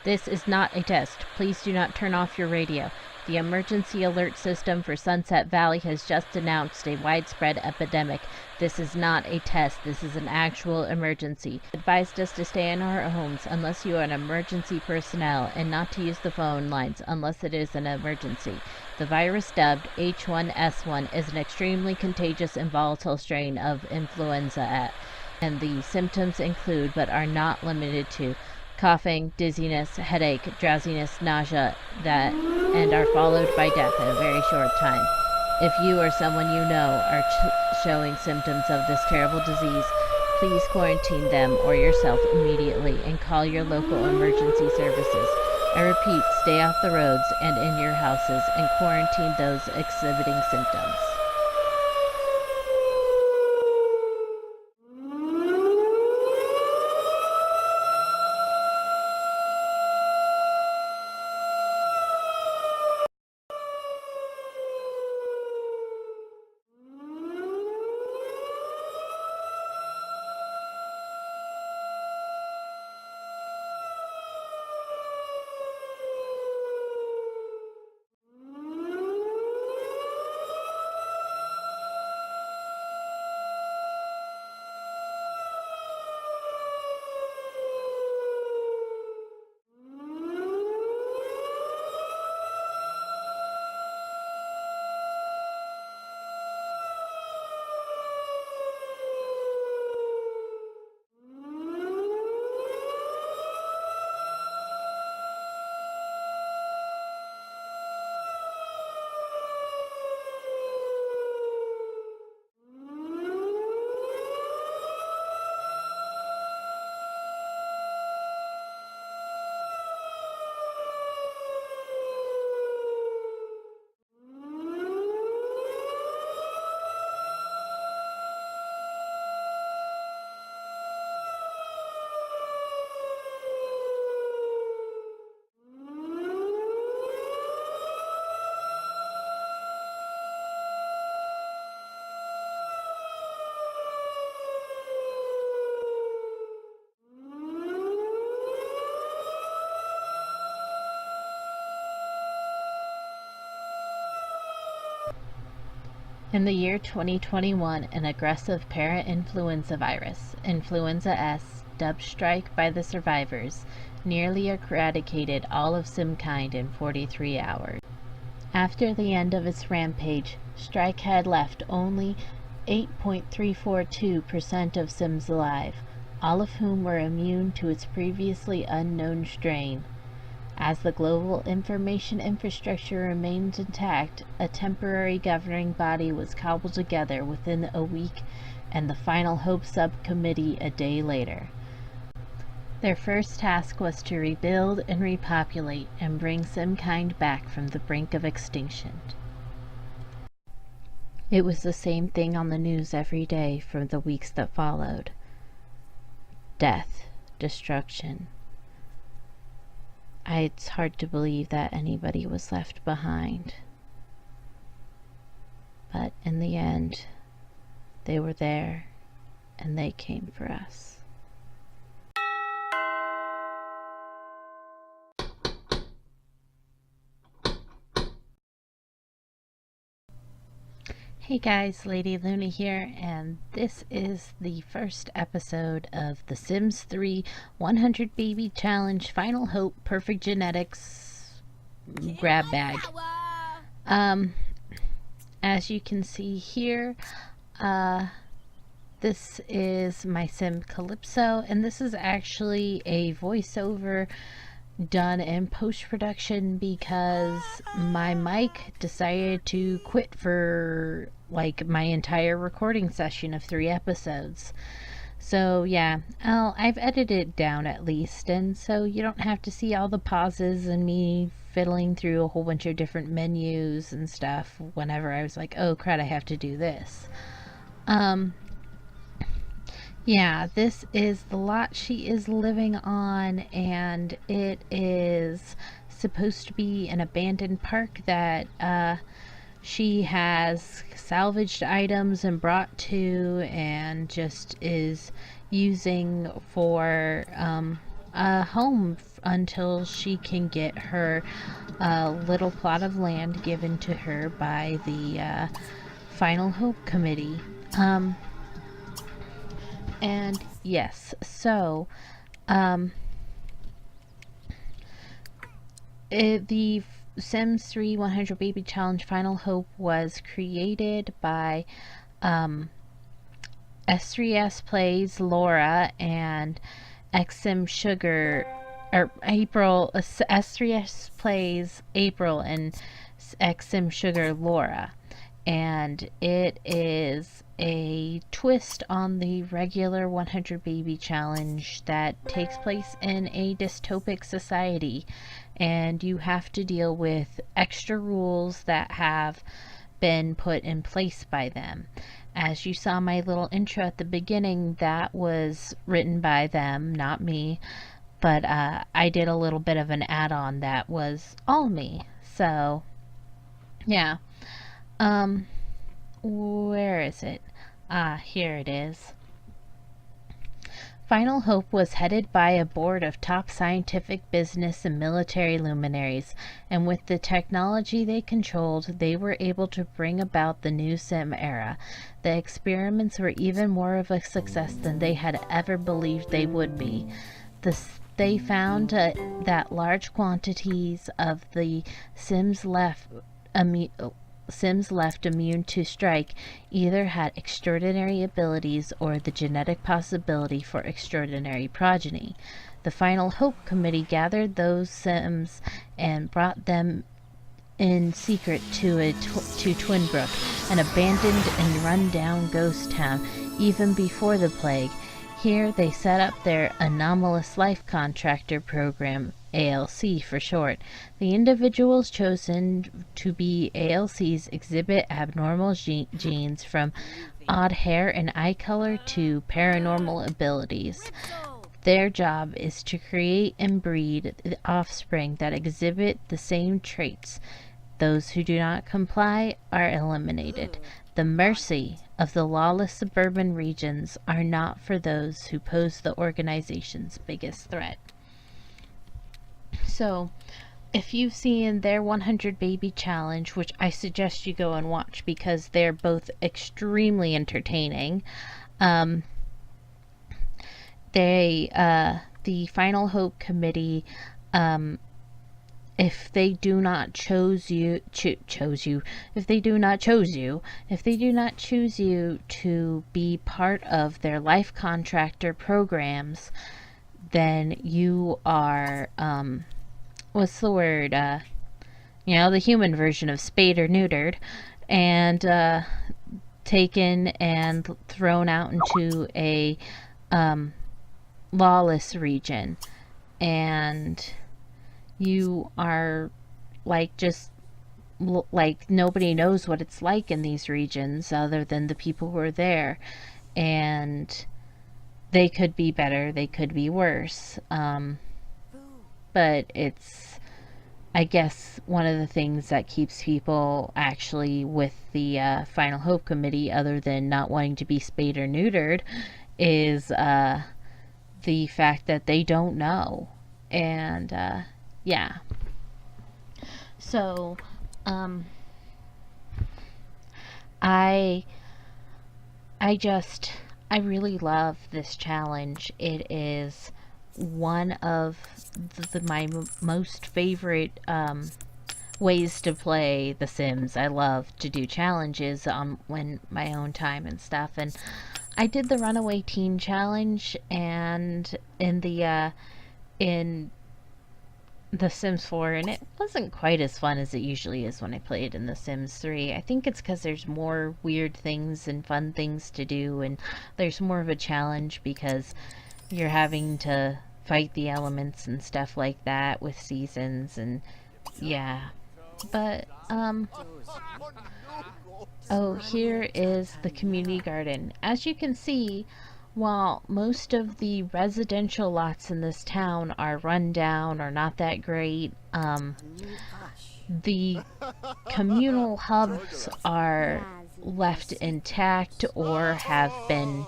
This is not a test. Please do not turn off your radio. The emergency alert system for Sunset Valley has just announced a widespread epidemic. This is not a test. This is an actual emergency. Advised us to stay in our homes unless you are an emergency personnel and not to use the phone lines unless it is an emergency. The virus dubbed H1N1 is an extremely contagious and volatile strain of influenza, and the symptoms include but are not limited to coughing, dizziness, headache, drowsiness, nausea, and are followed by death in a very short time. If you or someone you know are showing symptoms of this terrible disease, please quarantine them or yourself immediately and call your local emergency services. I repeat, stay off the roads and in your houses and quarantine those exhibiting symptoms. In the year 2021, an aggressive para-influenza virus, Influenza S, dubbed Strike by the survivors, nearly eradicated all of Simkind in 43 hours. After the end of its rampage, Strike had left only 8.342% of Sims alive, all of whom were immune to its previously unknown strain. As the global information infrastructure remained intact, a temporary governing body was cobbled together within a week and the Final Hope Subcommittee a day later. Their first task was to rebuild and repopulate and bring Simkind back from the brink of extinction. It was the same thing on the news every day for the weeks that followed. Death, destruction. It's hard to believe that anybody was left behind. But in the end, they were there, and they came for us. Hey guys, Lady Luna here, and this is the first episode of the Sims 3 100 Baby Challenge Final Hope Perfect Genetics grab bag. As you can see here, this is my Sim Calypso, and this is actually a voiceover done in post-production because my mic decided to quit for like my entire recording session of 3 episodes. So yeah, I've edited it down at least, and so you don't have to see all the pauses and me fiddling through a whole bunch of different menus and stuff whenever I was like, oh crap, I have to do this. Yeah, this is the lot she is living on, and it is supposed to be an abandoned park that she has salvaged items and brought to and just is using for a home until she can get her little plot of land given to her by the Final Hope Committee. And yes, so the Sims 3 100 Baby Challenge Final Hope was created by S3S Plays Laura and Xsimsugar, or April, S3S Plays April and Xsimsugar Laura. And it is a twist on the regular 100 Baby Challenge that takes place in a dystopic society, and you have to deal with extra rules that have been put in place by them. As you saw my little intro at the beginning, that was written by them, not me, but I did a little bit of an add-on that was all me. So yeah. Where is it? Here it is. Final Hope was headed by a board of top scientific, business, and military luminaries, and with the technology they controlled, they were able to bring about the new Sim era. The experiments were even more of a success than they had ever believed they would be. They found that large quantities of the Sims left immune to strike either had extraordinary abilities or the genetic possibility for extraordinary progeny. The Final Hope Committee gathered those Sims and brought them in secret to Twinbrook, an abandoned and run-down ghost town, even before the plague. Here they set up their Anomalous Life Contractor program, ALC for short. The individuals chosen to be ALCs exhibit abnormal genes, from odd hair and eye color to paranormal abilities. Their job is to create and breed the offspring that exhibit the same traits. Those who do not comply are eliminated. The mercy of the lawless suburban regions are not for those who pose the organization's biggest threat. So, if you've seen their 100 Baby Challenge, which I suggest you go and watch because they're both extremely entertaining, the Final Hope Committee, if they do not choose you to be part of their life contractor programs, then you are, what's the word, the human version of spayed or neutered, and taken and thrown out into a lawless region, and you are just nobody knows what it's like in these regions other than the people who are there, and they could be better, they could be worse, but it's, I guess, one of the things that keeps people actually with the Final Hope Committee, other than not wanting to be spayed or neutered, is the fact that they don't know. And yeah. So I really love this challenge. It is one of my most favorite ways to play The Sims. I love to do challenges when my own time and stuff, and I did the Runaway Teen Challenge, and in the Sims 4, and it wasn't quite as fun as it usually is when I play it in The Sims 3. I think it's because there's more weird things and fun things to do, and there's more of a challenge because you're having to fight the elements and stuff like that with seasons, and yeah. But oh, here is the community garden. As you can see, while most of the residential lots in this town are run down or not that great, the communal hubs are left intact or have been,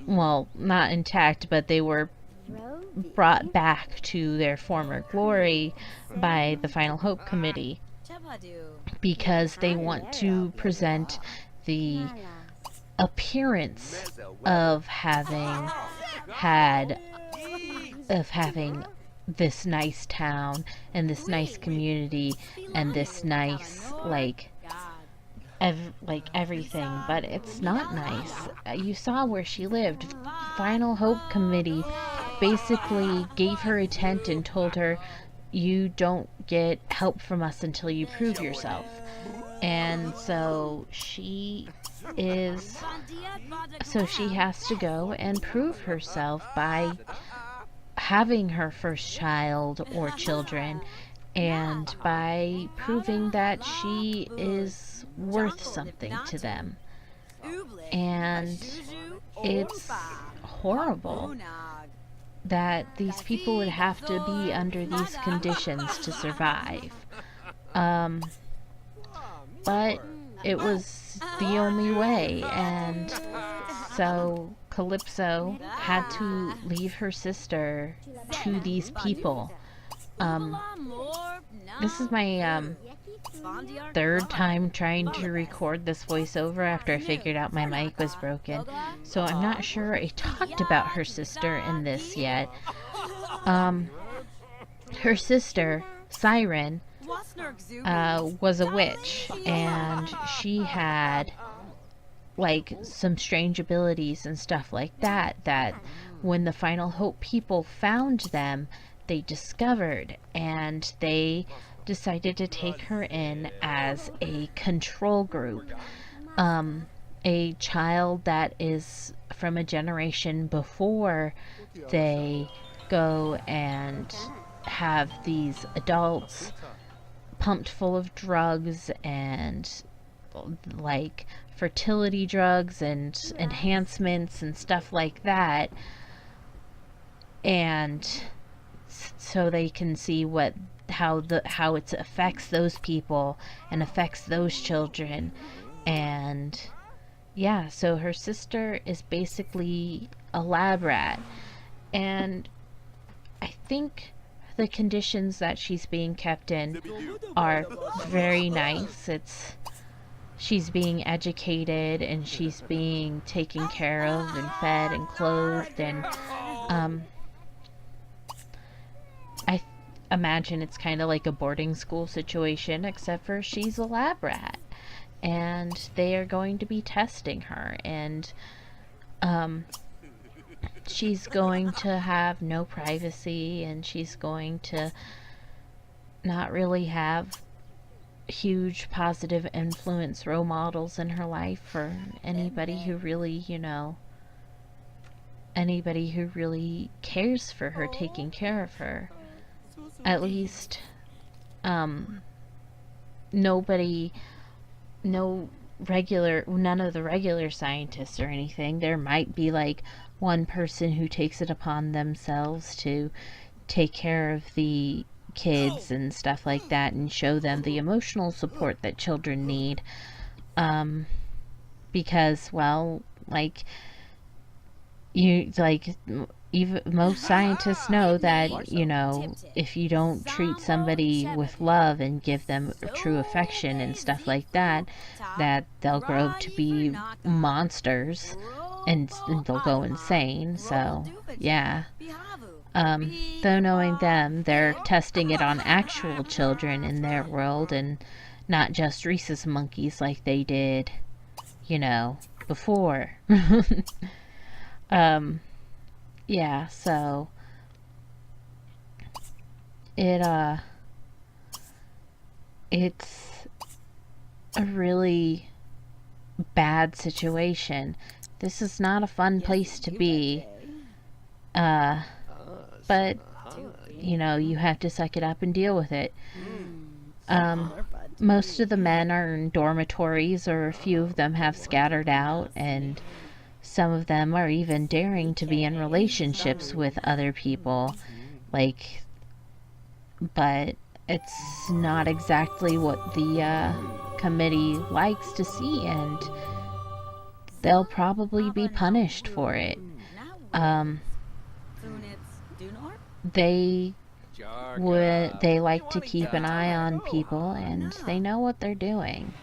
well, not intact, but they were brought back to their former glory by the Final Hope Committee, because they want to present the appearance of having this nice town and this nice community and this nice everything, but it's not nice. You saw where she lived. Final Hope Committee basically gave her a tent and told her, you don't get help from us until you prove yourself. And so she has to go and prove herself by having her first child or children, and by proving that she is worth something to them. And it's horrible that these people would have to be under these conditions to survive. But it was the only way, and so Calypso had to leave her sister to these people. This is my third time trying to record this voiceover after I figured out my mic was broken, so I'm not sure I talked about her sister in this yet. Her sister, Siren, was a witch, and she had some strange abilities and stuff like that when the Final Hope people found them, they discovered, and they decided to take her in as a control group. A child that is from a generation before they go and have these adults pumped full of drugs and fertility drugs and enhancements and stuff like that, and so they can see how it affects those people and affects those children. And yeah, so her sister is basically a lab rat, and I think the conditions that she's being kept in are very nice. She's being educated, and she's being taken care of and fed and clothed, and I imagine it's kind of like a boarding school situation, except for she's a lab rat, and they are going to be testing her, and she's going to have no privacy, and she's going to not really have huge positive influence role models in her life for anybody who really cares for her, taking care of her. At least none of the regular scientists or anything. There might be one person who takes it upon themselves to take care of the kids and stuff like that, and show them the emotional support that children need, because even most scientists know that if you don't treat somebody with love and give them true affection and stuff like that they'll grow up to be monsters, and they'll go insane. So yeah, though knowing them, they're testing it on actual children in their world, and not just rhesus monkeys like they did before. Yeah, so it's a really bad situation. This is not a fun place to be, but you have to suck it up and deal with it. Most of the men are in dormitories, or a few of them have scattered out, and some of them are even daring to be in relationships with other people, but it's not exactly what the committee likes to see, and they'll probably be punished for it. they they like to keep an eye on people, and they know what they're doing.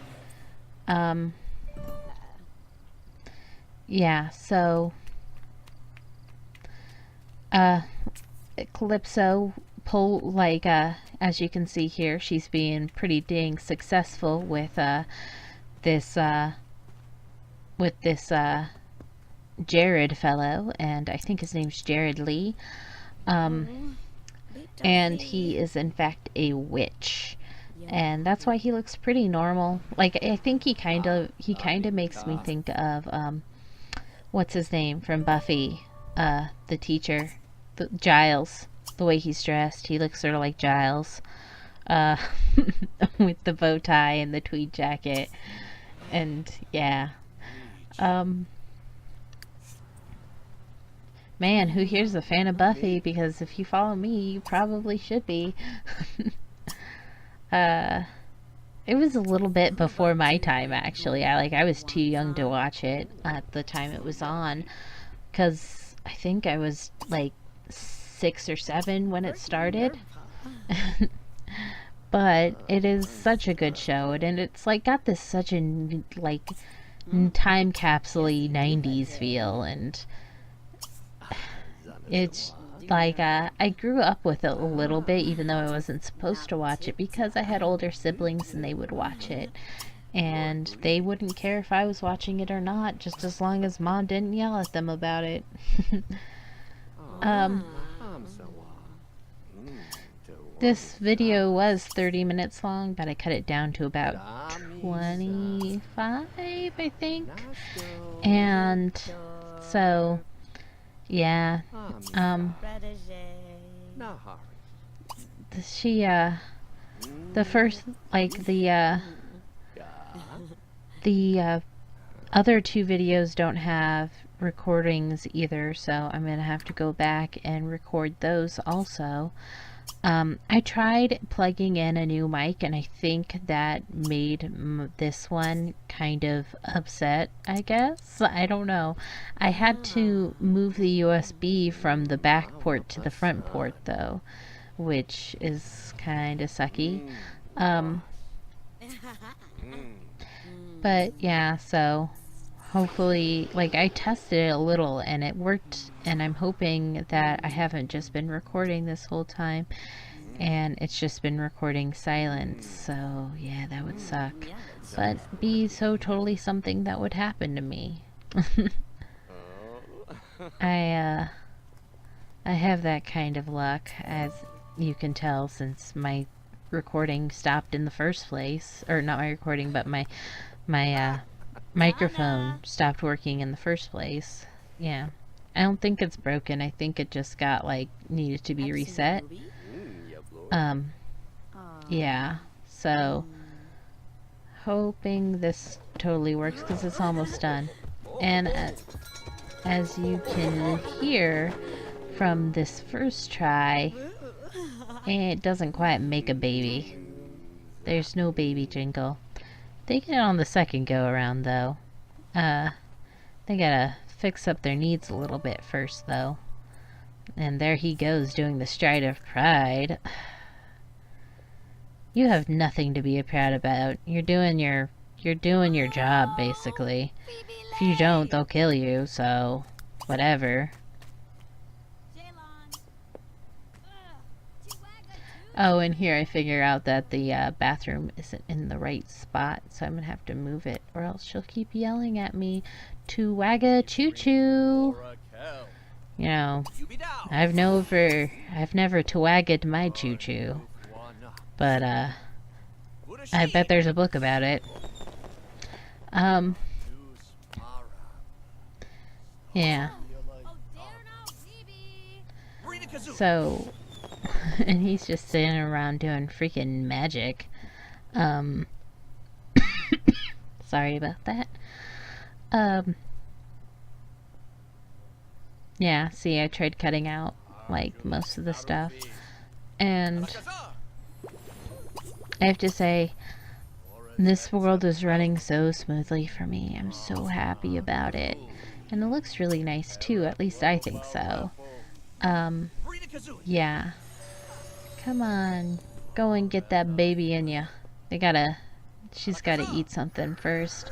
Yeah, so Calypso as you can see here, she's being pretty dang successful with this Jared fellow, and I think his name's Jared Lee. And he is in fact a witch, and that's why he looks pretty normal. Like, I think he kind of makes me think of what's his name from Buffy, the teacher, Giles. The way he's dressed, he looks sort of like Giles, with the bow tie and the tweed jacket, and yeah. Man, who here's a fan of Buffy? Because if you follow me, you probably should be. It was a little bit before my time, actually. I was too young to watch it at the time it was on, because I think I was like 6 or 7 when it started. But it is such a good show, and it's like got this such a like time capsule-y 90s feel, and it's like I grew up with it a little bit, even though I wasn't supposed to watch it, because I had older siblings and they would watch it, and they wouldn't care if I was watching it or not, just as long as Mom didn't yell at them about it. This video was 30 minutes long, but I cut it down to about 25, I think. And so, yeah. The first, like, the other 2 videos don't have recordings either, so I'm gonna have to go back and record those also. I tried plugging in a new mic, and I think that made this one kind of upset, I guess. I don't know. I had to move the USB from the back port to the front port, though, which is kind of sucky. But yeah, so hopefully, like, I tested it a little and it worked, and I'm hoping that I haven't just been recording this whole time and it's just been recording silence. So yeah, that would suck, but be so totally something that would happen to me. I have that kind of luck, as you can tell, since my recording stopped in the first place, or not my recording, but my microphone stopped working in the first place. Yeah. I don't think it's broken. I think it just got, like, needed to be reset. Yeah. So, hoping this totally works, because it's almost done. And as you can hear from this first try, it doesn't quite make a baby. There's no baby jingle. They get it on the second go around, though. They gotta fix up their needs a little bit first, though. And there he goes, doing the stride of pride. You have nothing to be proud about. You're doing your job, basically. If you don't, they'll kill you, so whatever. Oh, and here I figure out that the bathroom isn't in the right spot, so I'm gonna have to move it, or else she'll keep yelling at me to wagga choo-choo. You know, I've never twagged my choo-choo, but I bet there's a book about it. Yeah. So, and he's just sitting around doing freaking magic. Sorry about that. Yeah, see, I tried cutting out, like, most of the stuff, and I have to say, this world is running so smoothly for me. I'm so happy about it. And it looks really nice, too. At least I think so. Yeah. Come on. Go and get that baby in you. She's gotta eat something first.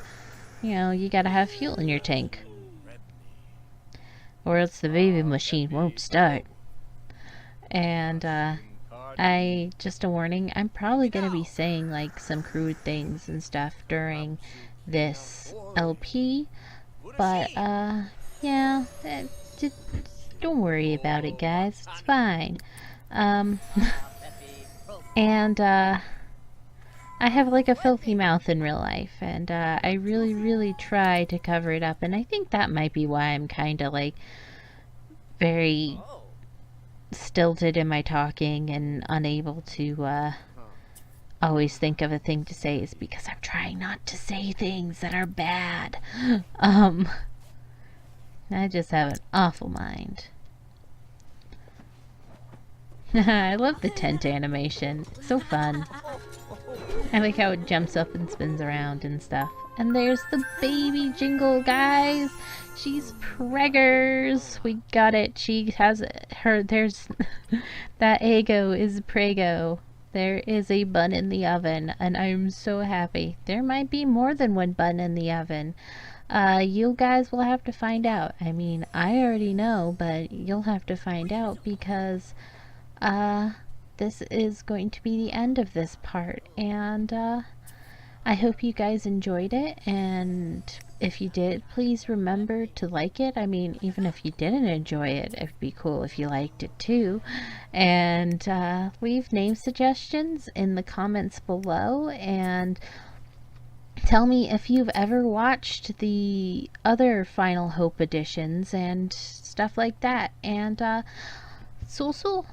You know, you gotta have fuel in your tank. Or else the baby machine won't start. And, just a warning, I'm probably gonna be saying, like, some crude things and stuff during this LP. But, yeah, just don't worry about it, guys. It's fine. And, I have like a filthy mouth in real life, and I really, really try to cover it up, and I think that might be why I'm kind of like very stilted in my talking and unable to always think of a thing to say, is because I'm trying not to say things that are bad. I just have an awful mind. I love the tent animation. It's so fun. I like how it jumps up and spins around and stuff. And there's the baby jingle, guys. She's preggers. We got it. She has her. There's that ego is prego. There is a bun in the oven, and I'm so happy. There might be more than one bun in the oven. You guys will have to find out. I mean, I already know, but you'll have to find out because, this is going to be the end of this part, and I hope you guys enjoyed it, and if you did, please remember to like it. I mean, even if you didn't enjoy it, it'd be cool if you liked it too. And leave name suggestions in the comments below, and tell me if you've ever watched the other Final Hope editions and stuff like that. And so